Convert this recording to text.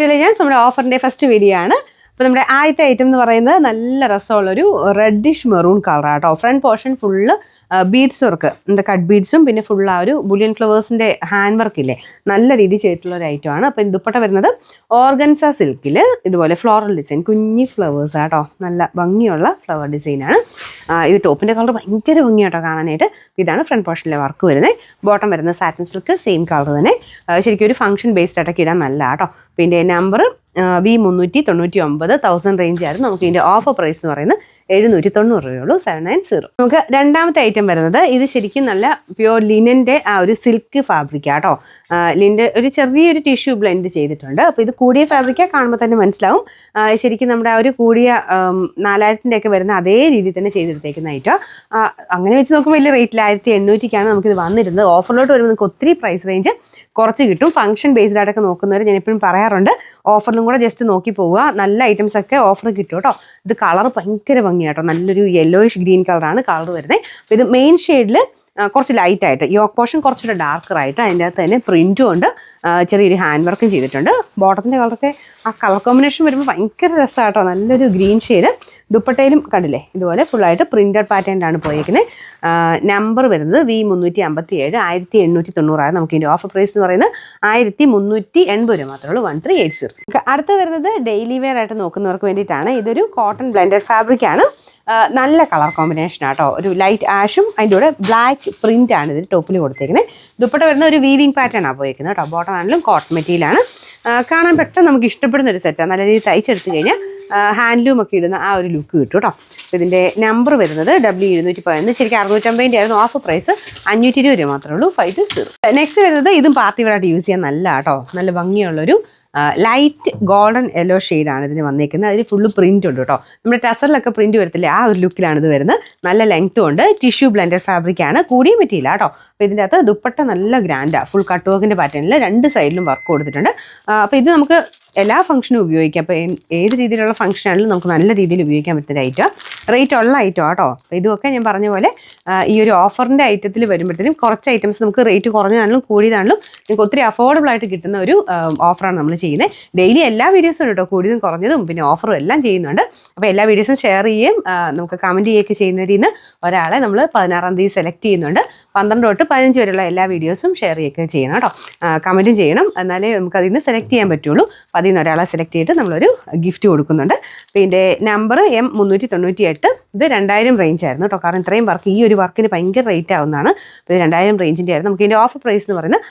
Intelligence നമ്മുടെ ഓഫറിന്റെ first video ആണ്. അപ്പോൾ നമ്മുടെ ആദ്യത്തെ ഐറ്റം എന്ന് പറയുന്നത് നല്ല രസമുള്ളൊരു റെഡിഷ് മെറൂൺ കളറാണ് കേട്ടോ. Front portion full beads work, എന്താ കട്ട് ബീഡ്സും പിന്നെ ഫുൾ ആ ഒരു ബുലിയൻ ഫ്ലവേഴ്സിൻ്റെ ഹാൻഡ് വർക്ക് ഇല്ലേ, നല്ല രീതിയിൽ ചെയ്തിട്ടുള്ള ഒരു ഐറ്റമാണ്. അപ്പോൾ ദുപ്പട്ട വരുന്നത് ഓർഗൻസ സിൽക്കിൽ ഇതുപോലെ ഫ്ലോറൽ ഡിസൈൻ, കുഞ്ഞി ഫ്ലവേഴ്സ് ആട്ടോ, നല്ല ഭംഗിയുള്ള ഫ്ലവർ ഡിസൈനാണ്. ഇത് ടോപ്പിൻ്റെ കളർ ഭയങ്കര ഭംഗിയാട്ടോ കാണാനായിട്ട്. ഇതാണ് ഫ്രണ്ട് പോർഷനിലെ വർക്ക് വരുന്നത്. ബോട്ടം വരുന്നത് സാറ്റിൻ സിൽക്ക്, സെയിം കളർ തന്നെ. ശരിക്കും ഒരു ഫംഗ്ഷൻ ബേസ്ഡ് ആയിട്ടൊക്കെ ഇടാൻ നല്ല കേട്ടോ. പിന്നെ നമ്പർ V399 1000 റേഞ്ച് ആയിരുന്നു. നമുക്ക് ഇതിൻ്റെ ഓഫർ പ്രൈസ് എന്ന് പറയുന്നത് 790 രൂപയുള്ളൂ, 790. നമുക്ക് രണ്ടാമത്തെ ഐറ്റം വരുന്നത് ഇത് ശരിക്കും നല്ല പ്യുവർ ലിനൻ്റെ ആ ഒരു സിൽക്ക് ഫാബ്രിക്കാട്ടോ. ലിൻ്റെ ഒരു ചെറിയൊരു ടിഷ്യൂ ബ്ലെൻഡ് ചെയ്തിട്ടുണ്ട്. അപ്പോൾ ഇത് കൂടിയ ഫാബ്രിക്കാ, കാണുമ്പോൾ തന്നെ മനസ്സിലാവും. ശരിക്കും നമ്മുടെ ആ ഒരു കൂടിയ 4000-ൻ്റെ ഒക്കെ വരുന്ന അതേ രീതിയിൽ തന്നെ ചെയ്തെടുത്തേക്കുന്ന ഐറ്റം. അങ്ങനെ വെച്ച് നോക്കുമ്പോൾ വലിയ റേറ്റിൽ 1800-ക്കാണ് നമുക്കിത് വന്നിരുന്നത്. ഓഫറിലോട്ട് വരുമ്പോൾ നമുക്ക് ഒത്തിരി പ്രൈസ് റേഞ്ച് കുറച്ച് കിട്ടും. ഫംഗ്ഷൻ ബേസ്ഡ് ആയിട്ടൊക്കെ നോക്കുന്നവർ ഞാൻ എപ്പോഴും പറയാറുണ്ട്, ഓഫറിലും കൂടെ ജസ്റ്റ് നോക്കി പോവുക, നല്ല ഐറ്റംസ് ഒക്കെ ഓഫർ കിട്ടും കേട്ടോ. ഇത് കളർ ഭയങ്കര ഭംഗിയാട്ടോ, നല്ലൊരു യെല്ലോയിഷ് ഗ്രീൻ കളറാണ് കളർ വരുന്നത്. അപ്പോൾ ഇത് മെയിൻ ഷെയ്ഡിൽ കുറച്ച് ലൈറ്റ് ആയിട്ട്, യോക്ക് പോർഷൻ കുറച്ചുകൂടെ ഡാർക്കറായിട്ട്, അതിൻ്റെ അകത്ത് തന്നെ പ്രിൻറ്റും ഉണ്ട്, ചെറിയൊരു ഹാൻഡ് വർക്കും ചെയ്തിട്ടുണ്ട്. ബോട്ടത്തിൻ്റെ കളറൊക്കെ ആ കളർ കോമ്പിനേഷൻ വരുമ്പോൾ ഭയങ്കര രസമാട്ടോ, നല്ലൊരു ഗ്രീൻ ഷെയ്ഡ്. ദുപ്പട്ടയിലും കണ്ടില്ലേ ഇതുപോലെ ഫുള്ളായിട്ട് പ്രിൻറ്റഡ് പാറ്റേണിലാണ് പോയിരിക്കുന്നത്. നമ്പർ വരുന്നത് V357 1890. നമുക്ക് ഇതിൻ്റെ ഓഫർ പ്രൈസ് എന്ന് പറയുന്നത് 1380 രൂപ മാത്രമേ ഉള്ളൂ, 1380. അടുത്ത് വരുന്നത് ഡെയിലി വെയർ ആയിട്ട് നോക്കുന്നവർക്ക് വേണ്ടിയിട്ടാണ്. ഇതൊരു കോട്ടൺ ബ്ലെൻഡഡ് ഫാബ്രിക് ആണ്. നല്ല കളർ കോമ്പിനേഷൻ ആട്ടോ, ഒരു ലൈറ്റ് ആഷും അതിൻ്റെ കൂടെ ബ്ലാക്ക് പ്രിൻ്റ് ആണ് ഇതിൽ ടോപ്പിൽ കൊടുത്തേക്കുന്നത്. ദുപ്പട്ട വരുന്ന ഒരു വീവിങ് പാറ്റേൺ ആണ് പോയിരിക്കുന്നത് കേട്ടോ. ബോട്ടം ആണെങ്കിലും കോട്ടൺ മെറ്റീരിയലാണ്. കാണാൻ പെട്ടെന്ന് നമുക്ക് ഇഷ്ടപ്പെടുന്ന ഒരു സെറ്റാണ്. നല്ല രീതിയിൽ തയ്ച്ചെടുത്ത് കഴിഞ്ഞാൽ ഹാൻഡ്ലൂം ഒക്കെ ഇടുന്ന ആ ഒരു ലുക്ക് കിട്ടും കേട്ടോ. അപ്പോൾ ഇതിൻ്റെ നമ്പർ വരുന്നത് W211. ശരിക്കും 650 ആയിരുന്നു, ഓഫർ പ്രൈസ് 520 രൂപ മാത്രമേ ഉള്ളൂ, 520. നെക്സ്റ്റ് വരുന്നത് ഇതും പാർട്ടി വെയറായിട്ട് യൂസ് ചെയ്യാൻ നല്ല കേട്ടോ, നല്ല ഭംഗിയുള്ളൊരു ലൈറ്റ് ഗോൾഡൻ യെല്ലോ ഷെയ്ഡാണ് ഇതിന് വന്നേക്കുന്നത്. അതിൽ ഫുള്ള് പ്രിൻ്റ് ഉണ്ട് കേട്ടോ. നമ്മുടെ ടസറിലൊക്കെ പ്രിൻറ്റ് വരത്തില്ലേ, ആ ഒരു ലുക്കിലാണ് ഇത് വരുന്നത്. നല്ല ലെങ്ത്തും ഉണ്ട്, ടിഷ്യൂ ബ്ലെൻഡഡ് ഫാബ്രിക്കാണ്, കൂടിയ മെറ്റീരിയൽ കേട്ടോ. അപ്പോൾ ഇതിൻ്റെ അകത്ത് ദുപ്പട്ട നല്ല ഗ്രാൻഡാണ്, ഫുൾ കട്ട് വർക്കിൻ്റെ പാറ്റേണിൽ 2 സൈഡിലും വർക്ക് കൊടുത്തിട്ടുണ്ട്. അപ്പോൾ ഇത് നമുക്ക് എല്ലാ ഫംഗ്ഷനും ഉപയോഗിക്കാം. അപ്പോൾ ഏത് രീതിയിലുള്ള ഫംഗ്ഷൻ ആണെങ്കിലും നമുക്ക് നല്ല രീതിയിൽ ഉപയോഗിക്കാൻ പറ്റുന്ന ഐറ്റം, റേറ്റ് ഉള്ള ഐറ്റം കേട്ടോ. അപ്പോൾ ഇതൊക്കെ ഞാൻ പറഞ്ഞ പോലെ ഈ ഒരു ഓഫറിൻ്റെ ഐറ്റത്തിൽ വരുമ്പോഴത്തേനും കുറച്ച് ഐറ്റംസ് നമുക്ക് റേറ്റ് കുറഞ്ഞതാണെങ്കിലും കൂടിയതാണെങ്കിലും നിങ്ങൾക്ക് ഒത്തിരി അഫോർഡബിൾ ആയിട്ട് കിട്ടുന്ന ഒരു ഓഫറാണ് നമ്മൾ ചെയ്യുന്നത്. ഡെയിലി എല്ലാ വീഡിയോസും കേട്ടോ, കൂടിയതും കുറഞ്ഞതും പിന്നെ ഓഫറും എല്ലാം ചെയ്യുന്നുണ്ട്. അപ്പോൾ എല്ലാ വീഡിയോസും ഷെയർ ചെയ്യുകയും നമുക്ക് കമൻറ്റ് ചെയ്യുകയൊക്കെ ചെയ്യുന്നതിൽ നിന്ന് ഒരാളെ നമ്മൾ 16-ാം തീയതി സെലക്ട് ചെയ്യുന്നുണ്ട്. 12 തൊട്ട് 15 വരെയുള്ള എല്ലാ വീഡിയോസും ഷെയർ ചെയ്യുകയൊക്കെ ചെയ്യണം കേട്ടോ. കമൻറ്റും ചെയ്യണം, എന്നാലേ നമുക്ക് അതിൽ നിന്ന് സെലക്ട് ചെയ്യാൻ പറ്റുള്ളൂ. അപ്പോൾ അതിൽ നിന്ന് ഒരാളെ സെലക്ട് ചെയ്തിട്ട് നമ്മളൊരു ഗിഫ്റ്റ് കൊടുക്കുന്നുണ്ട്. അപ്പോൾ ഇതിൻ്റെ നമ്പർ M398. ഇത് 2000 റേഞ്ച് ആയിരുന്നു കേട്ടോ. കാരണം ഇത്രയും വർക്ക്, ഈ ഒരു വർക്കിന് ഭയങ്കര റേറ്റ് ആവുന്നതാണ്. അപ്പോൾ ഇത് 2000 റേഞ്ചിൻ്റെ ആയിരുന്നു. നമുക്ക് ഇതിൻ്റെ ഓഫർ പ്രൈസ് എന്ന് പറയുന്നത്